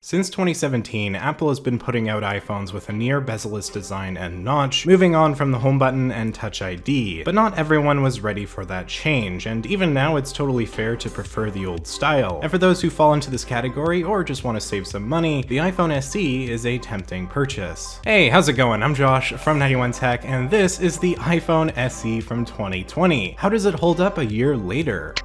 Since 2017, Apple has been putting out iPhones with a near bezel-less design and notch, moving on from the home button and Touch ID. But not everyone was ready for that change, and even now it's totally fair to prefer the old style. And for those who fall into this category or just want to save some money, the iPhone SE is a tempting purchase. Hey, how's it going? I'm Josh from 91 Tech, and this is the iPhone SE from 2020. How does it hold up a year later?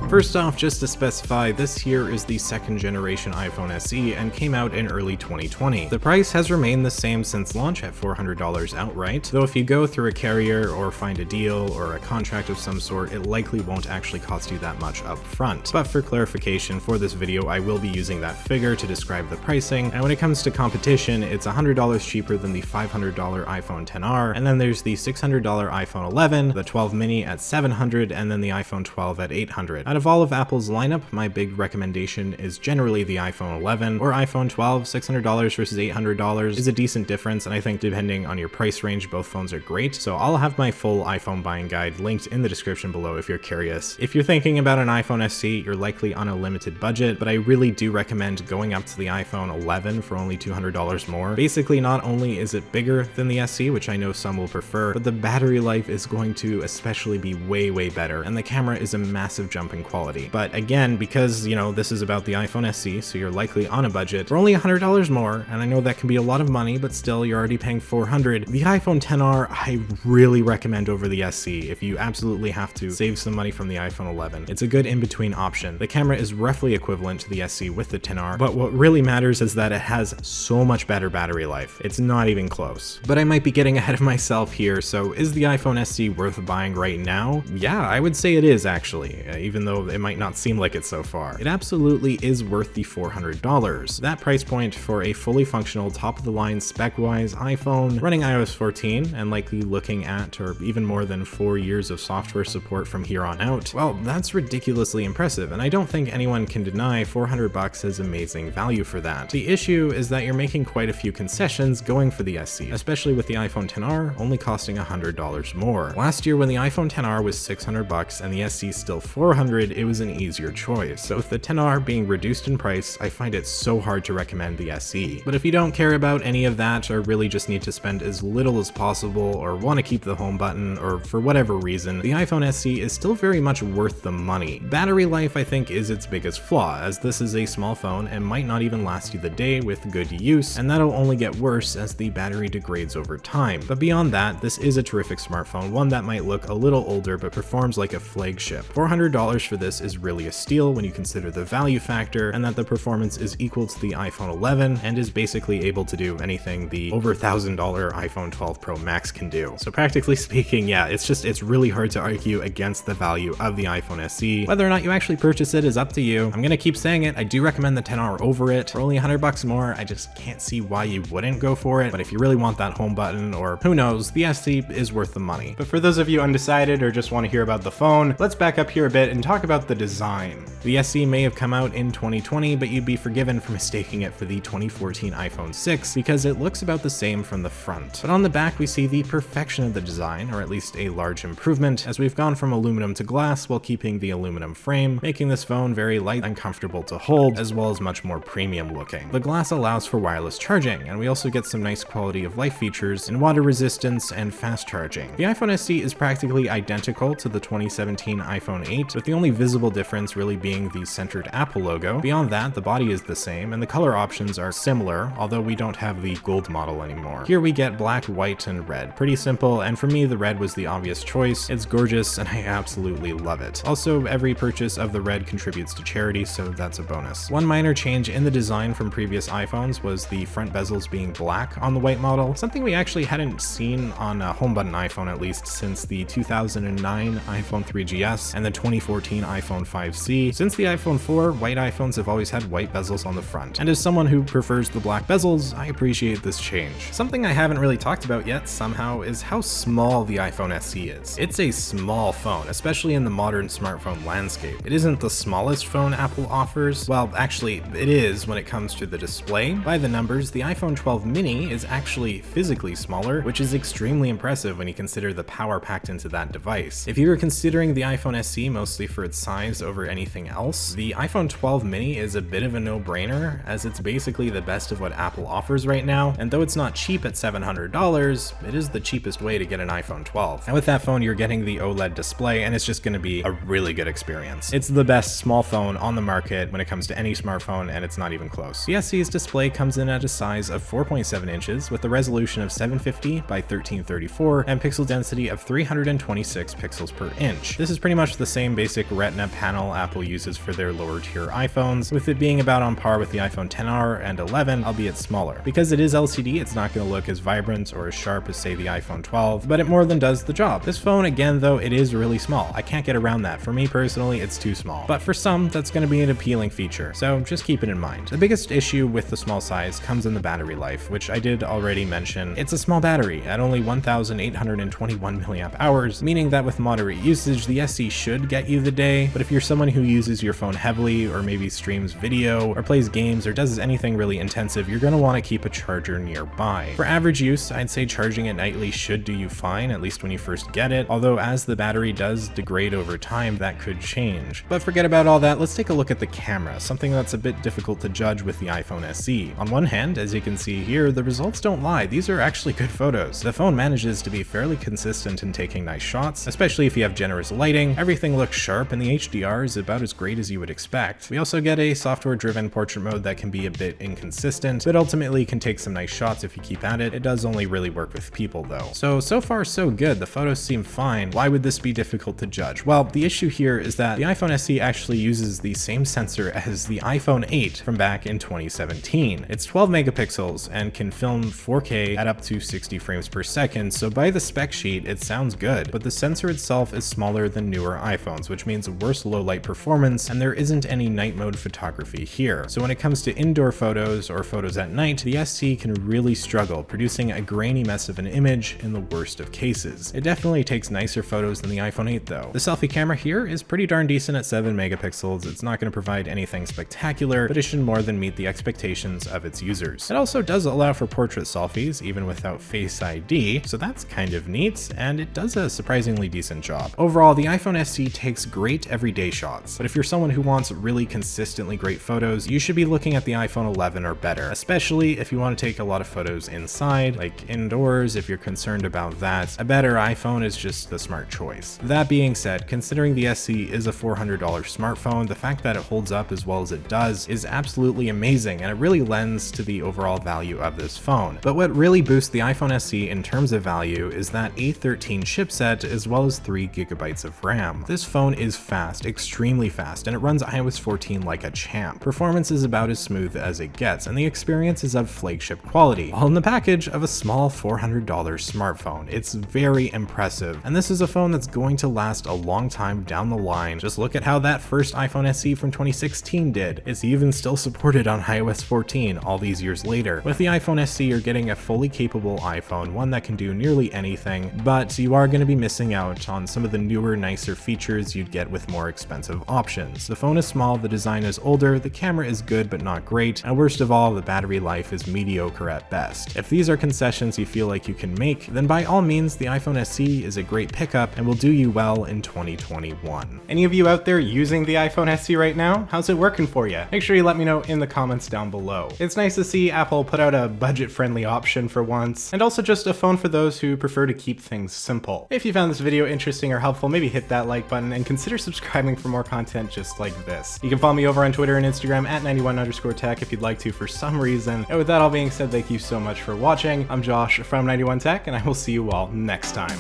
First off, just to specify, this here is the second generation iPhone SE and came out in early 2020. The price has remained the same since launch at $400 outright, though if you go through a carrier or find a deal or a contract of some sort, it likely won't actually cost you that much up front. But for clarification, for this video, I will be using that figure to describe the pricing, and when it comes to competition, it's $100 cheaper than the $500 iPhone XR, and then there's the $600 iPhone 11, the 12 mini at $700, and then the iPhone 12 at $800. Out of all of Apple's lineup, my big recommendation is generally the iPhone 11 or iPhone 12. $600 versus $800 is a decent difference, and I think depending on your price range, both phones are great. So I'll have my full iPhone buying guide linked in the description below if you're curious. If you're thinking about an iPhone SE, you're likely on a limited budget, but I really do recommend going up to the iPhone 11 for only $200 more. Basically, not only is it bigger than the SE, which I know some will prefer, but the battery life is going to especially be way better, and the camera is a massive jump in quality. But again, because, this is about the iPhone SE, so you're likely on a budget for only $100 more, and I know that can be a lot of money, but still, you're already paying $400. The iPhone XR, I really recommend over the SE if you absolutely have to save some money from the iPhone 11. It's a good in-between option. The camera is roughly equivalent to the SE with the XR, but what really matters is that it has so much better battery life. It's not even close. But I might be getting ahead of myself here, so is the iPhone SE worth buying right now? Yeah, I would say it is actually, even though it might not seem like it so far. It absolutely is worth the $400. That price point for a fully functional, top-of-the-line spec-wise iPhone running iOS 14 and likely looking at or even more than 4 years of software support from here on out, well, that's ridiculously impressive, and I don't think anyone can deny $400 is amazing value for that. The issue is that you're making quite a few concessions going for the SE, especially with the iPhone XR only costing $100 more. Last year when the iPhone XR was $600 and the SE still $400, it was an easier choice. So with the XR being reduced in price, I find it so hard to recommend the SE. But if you don't care about any of that, or really just need to spend as little as possible, or want to keep the home button, or for whatever reason, the iPhone SE is still very much worth the money. Battery life, I think, is its biggest flaw, as this is a small phone and might not even last you the day with good use, and that'll only get worse as the battery degrades over time. But beyond that, this is a terrific smartphone, one that might look a little older but performs like a flagship. $400 for this is really a steal when you consider the value factor and that the performance is equal to the iPhone 11 and is basically able to do anything the over $1,000 iPhone 12 Pro Max can do. So practically speaking, yeah, it's really hard to argue against the value of the iPhone SE. Whether or not you actually purchase it is up to you. I'm gonna keep saying it, I do recommend the XR over it. For only $100 more, I just can't see why you wouldn't go for it. But if you really want that home button, or who knows, the SE is worth the money. But for those of you undecided or just want to hear about the phone, let's back up here a bit and talk about the design. The SE may have come out in 2020, but you'd be forgiven for mistaking it for the 2014 iPhone 6 because it looks about the same from the front. But on the back, we see the perfection of the design, or at least a large improvement, as we've gone from aluminum to glass while keeping the aluminum frame, making this phone very light and comfortable to hold, as well as much more premium looking. The glass allows for wireless charging, and we also get some nice quality of life features in water resistance and fast charging. The iPhone SE is practically identical to the 2017 iPhone 8, with the only visible difference really being the centered Apple logo. Beyond that, the body is the same, and the color options are similar, although we don't have the gold model anymore. Here we get black, white, and red. Pretty simple, and for me, the red was the obvious choice. It's gorgeous, and I absolutely love it. Also, every purchase of the red contributes to charity, so that's a bonus. One minor change in the design from previous iPhones was the front bezels being black on the white model, something we actually hadn't seen on a home button iPhone at least since the 2009 iPhone 3GS and the 2014 clean iPhone 5C. Since the iPhone 4, white iPhones have always had white bezels on the front, and as someone who prefers the black bezels, I appreciate this change. Something I haven't really talked about yet somehow is how small the iPhone SE is. It's a small phone, especially in the modern smartphone landscape. It isn't the smallest phone Apple offers. Well, actually, it is when it comes to the display. By the numbers, the iPhone 12 mini is actually physically smaller, which is extremely impressive when you consider the power packed into that device. If you were considering the iPhone SE mostly for its size over anything else, the iPhone 12 mini is a bit of a no-brainer, as it's basically the best of what Apple offers right now, and though it's not cheap at $700, it is the cheapest way to get an iPhone 12. And with that phone, you're getting the OLED display, and it's just going to be a really good experience. It's the best small phone on the market when it comes to any smartphone, and it's not even close. The SE's display comes in at a size of 4.7 inches with a resolution of 750 by 1334 and pixel density of 326 pixels per inch. This is pretty much the same basic Retina panel Apple uses for their lower tier iPhones, with it being about on par with the iPhone XR and 11, albeit smaller. Because it is LCD, it's not going to look as vibrant or as sharp as say the iPhone 12, but it more than does the job. This phone, again though, it is really small. I can't get around that. For me personally, it's too small. But for some, that's going to be an appealing feature, so just keep it in mind. The biggest issue with the small size comes in the battery life, which I did already mention. It's a small battery at only 1,821 milliamp hours, meaning that with moderate usage, the SE should get you the day, but if you're someone who uses your phone heavily or maybe streams video or plays games or does anything really intensive, you're going to want to keep a charger nearby. For average use, I'd say charging it nightly should do you fine, at least when you first get it, although as the battery does degrade over time, that could change. But forget about all that, let's take a look at the camera, something that's a bit difficult to judge with the iPhone SE. On one hand, as you can see here, the results don't lie, these are actually good photos. The phone manages to be fairly consistent in taking nice shots, especially if you have generous lighting. Everything looks sharp and the HDR is about as great as you would expect. We also get a software-driven portrait mode that can be a bit inconsistent, but ultimately can take some nice shots if you keep at it. It does only really work with people though. So far so good, the photos seem fine. Why would this be difficult to judge? Well, the issue here is that the iPhone SE actually uses the same sensor as the iPhone 8 from back in 2017. It's 12 megapixels and can film 4K at up to 60 frames per second, so by the spec sheet it sounds good, but the sensor itself is smaller than newer iPhones, which means worse low light performance, and there isn't any night mode photography here. So when it comes to indoor photos or photos at night, the SE can really struggle, producing a grainy mess of an image in the worst of cases. It definitely takes nicer photos than the iPhone 8 though. The selfie camera here is pretty darn decent at 7 megapixels. It's not going to provide anything spectacular, but it should more than meet the expectations of its users. It also does allow for portrait selfies, even without Face ID, so that's kind of neat, and it does a surprisingly decent job. Overall, the iPhone SE takes great everyday shots, but if you're someone who wants really consistently great photos, you should be looking at the iPhone 11 or better, especially if you want to take a lot of photos inside, like indoors. If you're concerned about that, a better iPhone is just the smart choice. That being said, considering the SE is a $400 smartphone, the fact that it holds up as well as it does is absolutely amazing, and it really lends to the overall value of this phone. But what really boosts the iPhone SE in terms of value is that A13 chipset as well as 3 gigabytes of RAM. This phone is fast, extremely fast, and it runs iOS 14 like a champ. Performance is about as smooth as it gets, and the experience is of flagship quality, all in the package of a small $400 smartphone. It's very impressive, and this is a phone that's going to last a long time down the line. Just look at how that first iPhone SE from 2016 did. It's even still supported on iOS 14 all these years later. With the iPhone SE, you're getting a fully capable iPhone, one that can do nearly anything, but you are going to be missing out on some of the newer, nicer features you'd get with more expensive options. The phone is small, the design is older, the camera is good but not great, and worst of all, the battery life is mediocre at best. If these are concessions you feel like you can make, then by all means, the iPhone SE is a great pickup and will do you well in 2021. Any of you out there using the iPhone SE right now? How's it working for you? Make sure you let me know in the comments down below. It's nice to see Apple put out a budget-friendly option for once, and also just a phone for those who prefer to keep things simple. If you found this video interesting or helpful, maybe hit that like button and consider subscribing for more content just like this. You can follow me over on Twitter and Instagram at 91_tech if you'd like to for some reason. And with that all being said, thank you so much for watching. I'm Josh from 91tech, and I will see you all next time.